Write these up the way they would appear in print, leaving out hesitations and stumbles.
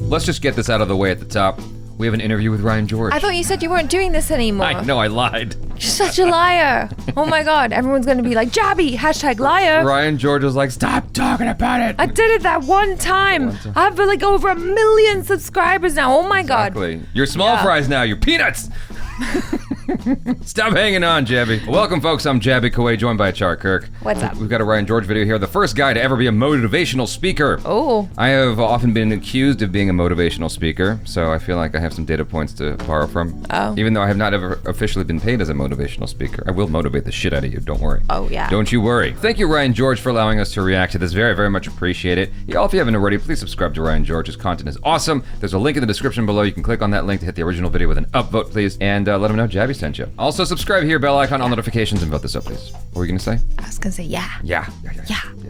let's just get this out of the way at the top. We have an interview with Ryan George. I thought you said you weren't doing this anymore. I know, I lied. You're such a liar. Oh my God, everyone's gonna be like, Jaby, #liar. Ryan George was like, stop talking about it. I did it that one time. I have like over 1 million subscribers now. Oh my God. Exactly. You're small fries now, you're peanuts. Stop hanging on, Jaby. Welcome, folks. I'm Jaby Koay, joined by ACHARA KIRK. What's up? We've got a Ryan George video here. The first guy to ever be a motivational speaker. Oh. I have often been accused of being a motivational speaker, so I feel like I have some data points to borrow from. Oh. Even though I have not ever officially been paid as a motivational speaker. I will motivate the shit out of you, don't worry. Oh, yeah. Don't you worry. Thank you, Ryan George, for allowing us to react to this. Very, very much appreciate it. Yeah, if you haven't already, please subscribe to Ryan George. His content is awesome. There's a link in the description below. You can click on that link to hit the original video with an upvote, please, and let him know Jaby sent you. Also, subscribe here, bell icon, all notifications, and vote this up, please. What were you gonna say? I was gonna say yeah. Yeah.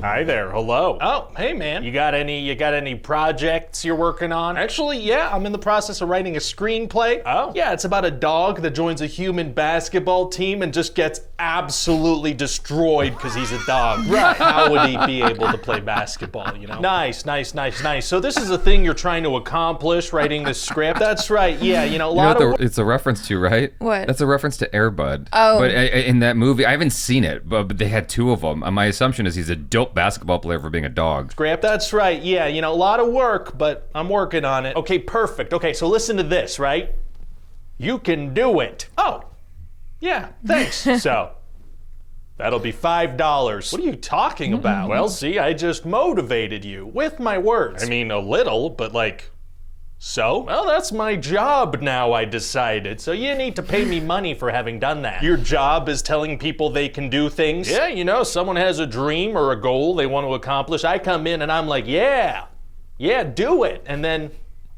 Hi there, hello. Oh, hey man. You got any projects you're working on? Actually, yeah, I'm in the process of writing a screenplay. Oh. Yeah, it's about a dog that joins a human basketball team and just gets absolutely destroyed because he's a dog. Right. How would he be able to play basketball, you know? Nice. So this is a thing you're trying to accomplish, writing this script? That's right, yeah, you know, It's a reference to, right? What? That's a reference to Air Bud. Oh. But in that movie, I haven't seen it, but they had two of them. My assumption is he's a dope basketball player for being a dog. Script, that's right, yeah, you know, a lot of work, but I'm working on it. Okay, perfect. Okay, so listen to this, right? You can do it. Oh, yeah, thanks. So, that'll be $5. What are you talking about? Well, see, I just motivated you with my words. I mean, a little, but like, so? Well, that's my job now, I decided. So you need to pay me money for having done that. Your job is telling people they can do things? Yeah, you know, someone has a dream or a goal they want to accomplish. I come in and I'm like, yeah, do it. And then,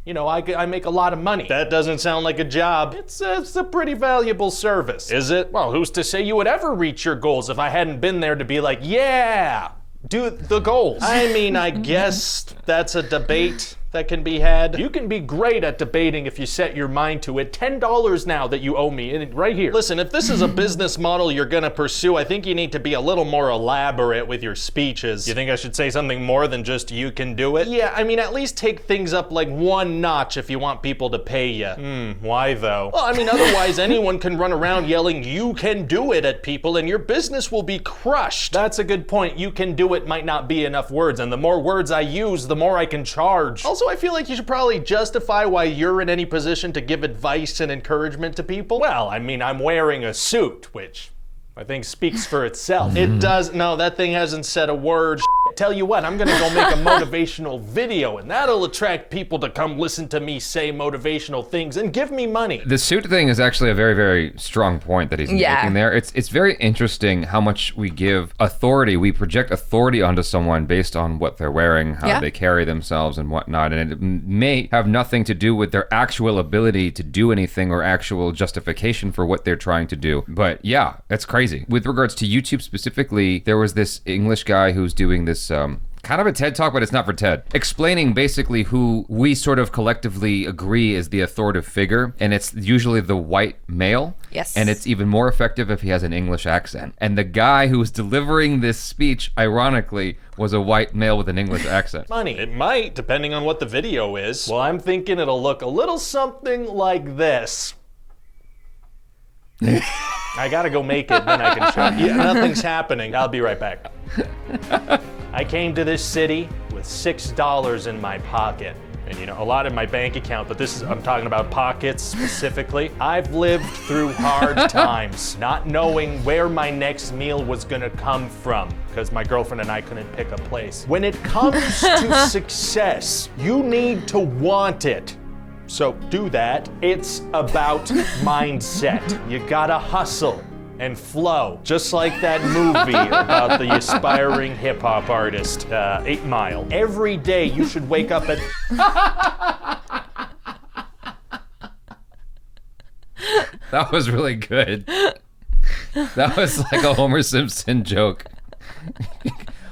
you know, I make a lot of money. That doesn't sound like a job. It's a pretty valuable service. Is it? Well, who's to say you would ever reach your goals if I hadn't been there to be like, yeah, do the goals. I mean, I guess that's a debate that can be had. You can be great at debating if you set your mind to it. $10 now that you owe me, and right here. Listen, if this is a business model you're gonna pursue, I think you need to be a little more elaborate with your speeches. You think I should say something more than just you can do it? Yeah, I mean, at least take things up like one notch if you want people to pay you. Why though? Well, I mean, otherwise anyone can run around yelling, you can do it at people and your business will be crushed. That's a good point. You can do it might not be enough words, and the more words I use, the more I can charge. Also, I feel like you should probably justify why you're in any position to give advice and encouragement to people. Well, I mean, I'm wearing a suit, which I think speaks for itself. It does. No, that thing hasn't said a word. Tell you what, I'm gonna go make a motivational video, and that'll attract people to come listen to me say motivational things and give me money. The suit thing is actually a very, very strong point that he's making there. It's very interesting how much we give authority. We project authority onto someone based on what they're wearing, how they carry themselves and whatnot, and it may have nothing to do with their actual ability to do anything or actual justification for what they're trying to do. But yeah, that's crazy. With regards to YouTube specifically, there was this English guy who's doing this kind of a TED Talk, but it's not for TED, explaining basically who we sort of collectively agree is the authoritative figure, and it's usually the white male. Yes. And it's even more effective if he has an English accent. And the guy who was delivering this speech, ironically, was a white male with an English accent. Money. It might, depending on what the video is. Well, I'm thinking it'll look a little something like this. I gotta go make it, then I can show you. Yeah, nothing's happening. I'll be right back. I came to this city with $6 in my pocket. And you know, a lot in my bank account, but I'm talking about pockets specifically. I've lived through hard times, not knowing where my next meal was gonna come from, because my girlfriend and I couldn't pick a place. When it comes to success, you need to want it. So do that. It's about mindset. You gotta hustle and flow, just like that movie about the aspiring hip hop artist, 8 Mile. Every day you should wake up at... That was really good. That was like a Homer Simpson joke.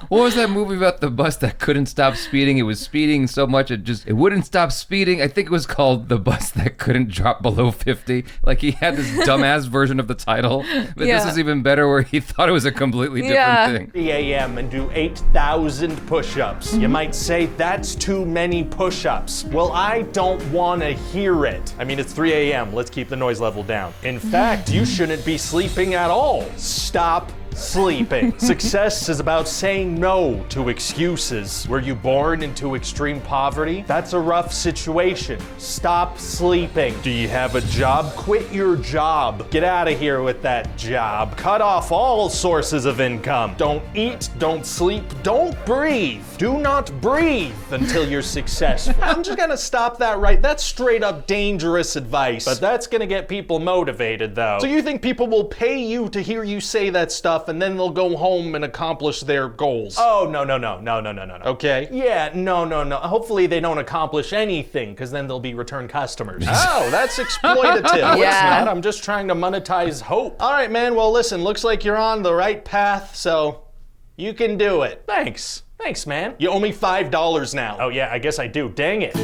What was that movie about the bus that couldn't stop speeding? It was speeding so much it wouldn't stop speeding. I think it was called The Bus That Couldn't Drop Below 50. Like he had this dumbass version of the title, but this is even better where he thought it was a completely different thing. 3 a.m. and do 8,000 push-ups. You might say that's too many push-ups. Well, I don't want to hear it. I mean, it's 3 a.m. Let's keep the noise level down. In fact, you shouldn't be sleeping at all. Stop sleeping. Success is about saying no to excuses. Were you born into extreme poverty? That's a rough situation. Stop sleeping. Do you have a job? Quit your job. Get out of here with that job. Cut off all sources of income. Don't eat, don't sleep, don't breathe. Do not breathe until you're successful. I'm just gonna stop that right. That's straight up dangerous advice. But that's gonna get people motivated though. So you think people will pay you to hear you say that stuff and then they'll go home and accomplish their goals? Oh, no. Okay? Yeah, no. Hopefully they don't accomplish anything because then they'll be return customers. Oh, that's exploitative. No, it's not. I'm just trying to monetize hope. All right, man. Well, listen, looks like you're on the right path, so you can do it. Thanks, man. You owe me $5 now. Oh, yeah, I guess I do. Dang it.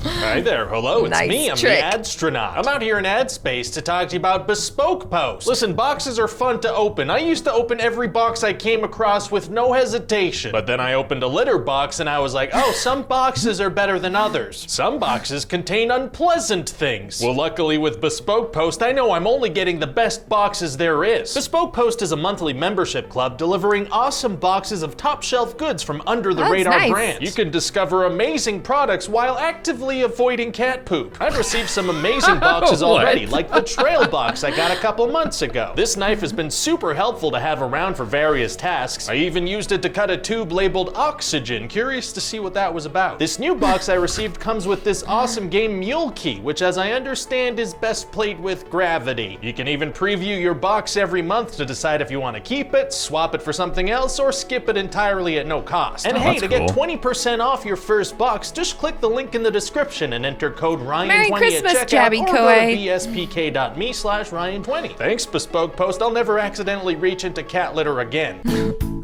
Hi there, hello, it's me, I'm the Adstronaut. I'm out here in ad space to talk to you about Bespoke Post. Listen, boxes are fun to open. I used to open every box I came across with no hesitation. But then I opened a litter box and I was like, oh, some boxes are better than others. Some boxes contain unpleasant things. Well, luckily with Bespoke Post, I know I'm only getting the best boxes there is. Bespoke Post is a monthly membership club delivering awesome boxes of top shelf goods from under the radar brands. You can discover amazing products while actively avoiding cat poop. I've received some amazing boxes already, like the trail box I got a couple months ago. This knife has been super helpful to have around for various tasks. I even used it to cut a tube labeled oxygen, curious to see what that was about. This new box I received comes with this awesome game Mule Key, which as I understand is best played with gravity. You can even preview your box every month to decide if you want to keep it, swap it for something else, or skip it entirely at no cost. And hey, to get 20% off your first box, just click the link in the description and enter code Ryan20 Merry Christmas, at checkout, Jaby, or Koay. go to bspk.me/Ryan20. Thanks, Bespoke Post. I'll never accidentally reach into cat litter again.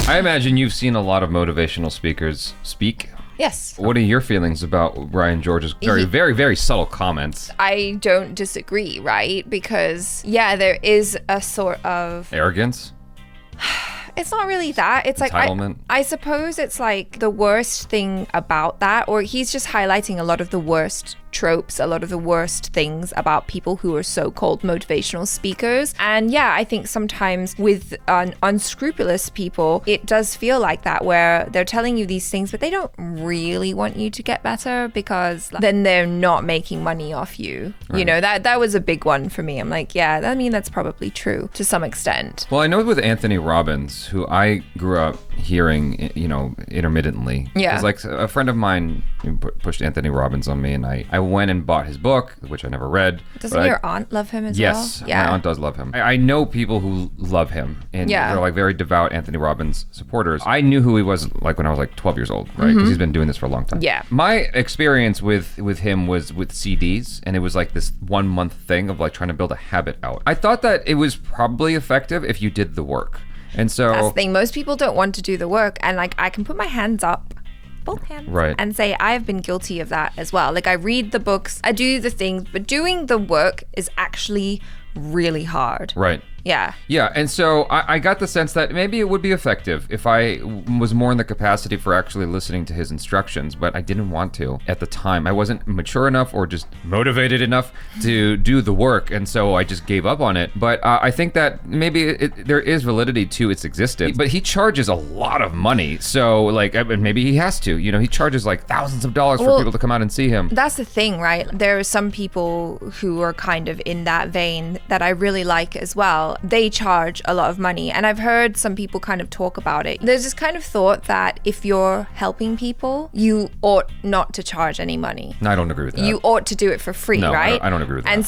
I imagine you've seen a lot of motivational speakers speak. Yes. What are your feelings about Ryan George's very subtle comments? I don't disagree, right? Because, yeah, there is a sort of... arrogance? It's not really that. It's like, I suppose it's like the worst thing about that, or he's just highlighting a lot of the worst tropes, a lot of the worst things about people who are so-called motivational speakers. And yeah, I think sometimes with unscrupulous people, it does feel like that, where they're telling you these things, but they don't really want you to get better because then they're not making money off you. Right. You know, that was a big one for me. I'm like, yeah, I mean, that's probably true to some extent. Well, I know with Anthony Robbins, who I grew up hearing, you know, intermittently. Yeah. It's like a friend of mine pushed Anthony Robbins on me, and I went and bought his book, which I never read. Doesn't your aunt love him as well? Yes, my aunt does love him. I know people who love him, and they're like very devout Anthony Robbins supporters. I knew who he was like when I was like 12 years old, right? Because he's been doing this for a long time. Yeah. My experience with him was with CDs, and it was like this 1 month thing of like trying to build a habit out. I thought that it was probably effective if you did the work. And so that's the thing. Most people don't want to do the work, and like I can put my hands up, both hands, and say I've been guilty of that as well. Like I read the books, I do the things, but doing the work is actually really hard. Right. Yeah. Yeah, and so I got the sense that maybe it would be effective if I was more in the capacity for actually listening to his instructions, but I didn't want to at the time. I wasn't mature enough or just motivated enough to do the work, and so I just gave up on it. But I think that maybe there is validity to its existence, but he charges a lot of money, so like maybe he has to. You know, he charges like thousands of dollars for people to come out and see him. That's the thing, right? There are some people who are kind of in that vein that I really like as well. They charge a lot of money, and I've heard some people kind of talk about it. There's this kind of thought that if you're helping people, you ought not to charge any money. No, I don't agree with that. You ought to do it for free, right? I don't agree with that. And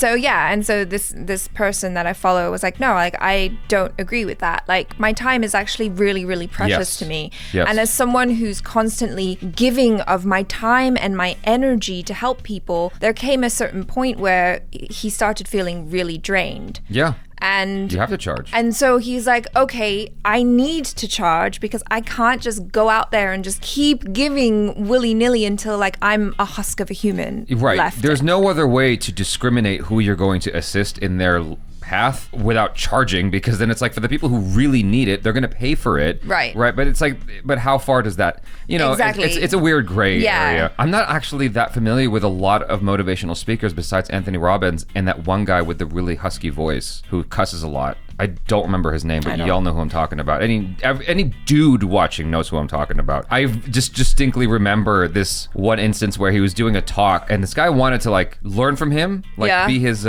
so this person that I follow was like, no, like I don't agree with that. Like my time is actually really, really precious to me. Yes. And as someone who's constantly giving of my time and my energy to help people, there came a certain point where he started feeling really drained. Yeah. And you have to charge. And so he's like, okay, I need to charge because I can't just go out there and just keep giving willy-nilly until like I'm a husk of a human. Right. Left. There's no other way to discriminate who you're going to assist in their path without charging, because then it's like for the people who really need it, they're going to pay for it. Right. But it's like, but how far does that, exactly. It's a weird gray area. I'm not actually that familiar with a lot of motivational speakers besides Anthony Robbins and that one guy with the really husky voice who cusses a lot. I don't remember his name, but y'all know who I'm talking about. Any dude watching knows who I'm talking about. I just distinctly remember this one instance where he was doing a talk and this guy wanted to like learn from him, like be his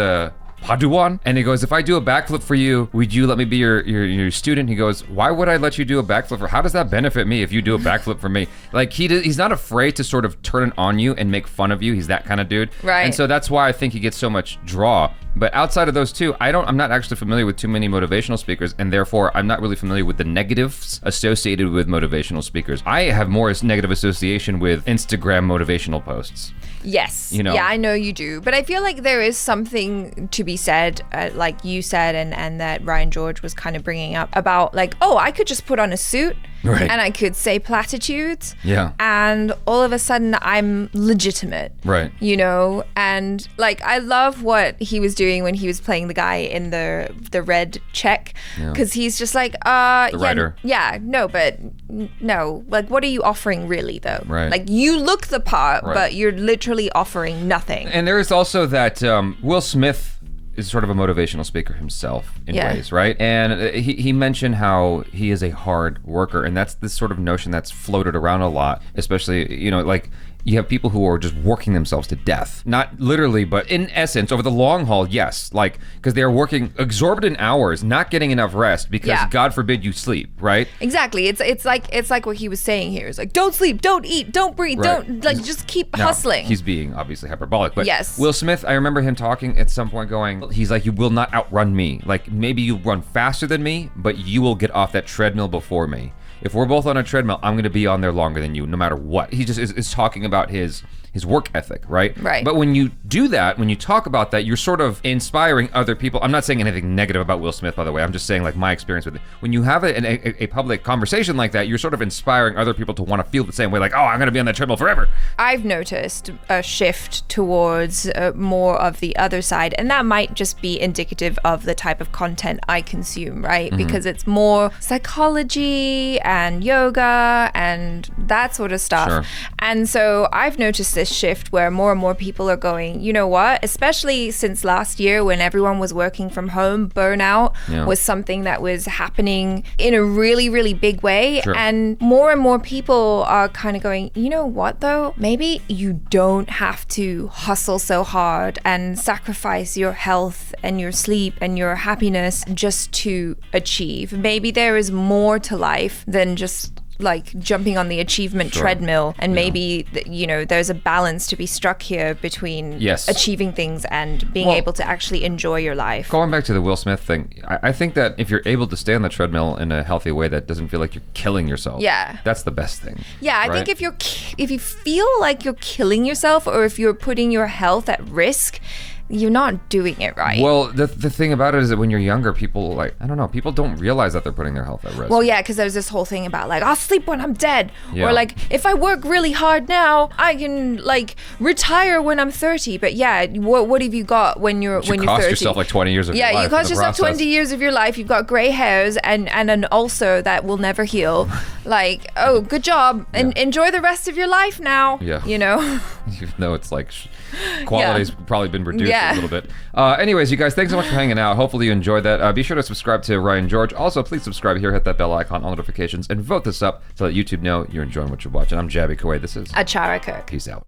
Padawan, and he goes, if I do a backflip for you, would you let me be your student? He goes, why would I let you do a backflip? Or how does that benefit me if you do a backflip for me? Like he's not afraid to sort of turn it on you and make fun of you. He's that kind of dude. Right. And so that's why I think he gets so much draw. But outside of those two, I'm not actually familiar with too many motivational speakers, and therefore I'm not really familiar with the negatives associated with motivational speakers. I have more negative association with Instagram motivational posts. Yes. Yeah, I know you do. But I feel like there is something to be said, like you said, and that Ryan George was kind of bringing up about like, oh, I could just put on a suit. Right. And I could say platitudes. Yeah. And all of a sudden I'm legitimate. Right. And like I love what he was doing when he was playing the guy in the red check. Because he's just like, the writer. Yeah, no, but no. Like what are you offering really though? Right. Like you look the part, but you're literally offering nothing. And there is also that Will Smith is sort of a motivational speaker himself in ways, right? And he mentioned how he is a hard worker, and that's this sort of notion that's floated around a lot, especially, like you have people who are just working themselves to death. Not literally, but in essence, over the long haul, yes. Like, because they are working exorbitant hours, not getting enough rest because God forbid you sleep, right? Exactly. It's like what he was saying here. It's like, don't sleep, don't eat, don't breathe, don't, like, just keep hustling. He's being obviously hyperbolic, but Will Smith, I remember him talking at some point going, he's like, you will not outrun me. Like, maybe you run faster than me, but you will get off that treadmill before me. If we're both on a treadmill, I'm going to be on there longer than you, no matter what. He just is talking about his work ethic, right? Right. But when you do that, when you talk about that, you're sort of inspiring other people. I'm not saying anything negative about Will Smith, by the way. I'm just saying like my experience with it. When you have a public conversation like that, you're sort of inspiring other people to want to feel the same way, like, oh, I'm going to be on that treadmill forever. I've noticed a shift towards more of the other side, and that might just be indicative of the type of content I consume, right? Mm-hmm. Because it's more psychology and yoga and that sort of stuff. Sure. And so I've noticed this shift where more and more people are going, you know what, especially since last year when everyone was working from home, burnout was something that was happening in a really, really big way. Sure. And more people are kind of going, you know what though, maybe you don't have to hustle so hard and sacrifice your health and your sleep and your happiness just to achieve. Maybe there is more to life than just like jumping on the achievement treadmill, and maybe there's a balance to be struck here between achieving things and being able to actually enjoy your life. Going back to the Will Smith thing, I think that if you're able to stay on the treadmill in a healthy way that doesn't feel like you're killing yourself, that's the best thing. I think if you feel like you're killing yourself, or if you're putting your health at risk, you're not doing it right. Well, the thing about it is that when you're younger, people people don't realize that they're putting their health at risk. Well, yeah, because there's this whole thing about like, I'll sleep when I'm dead. Yeah. Or like, if I work really hard now, I can like retire when I'm 30. But yeah, what have you got when you're 30? You cost yourself like 20 years of your life. Yeah, you cost yourself 20 years of your life. You've got gray hairs and an ulcer that will never heal. Like, oh, good job. And enjoy the rest of your life now. Yeah. Even though it's like quality's probably been reduced a little bit. Anyways, you guys, thanks so much for hanging out. Hopefully you enjoyed that. Be sure to subscribe to Ryan George. Also, please subscribe here, hit that bell icon, all notifications, and vote this up so that YouTube know you're enjoying what you're watching. I'm Jaby Koay. This is ACHARA KIRK. Peace out.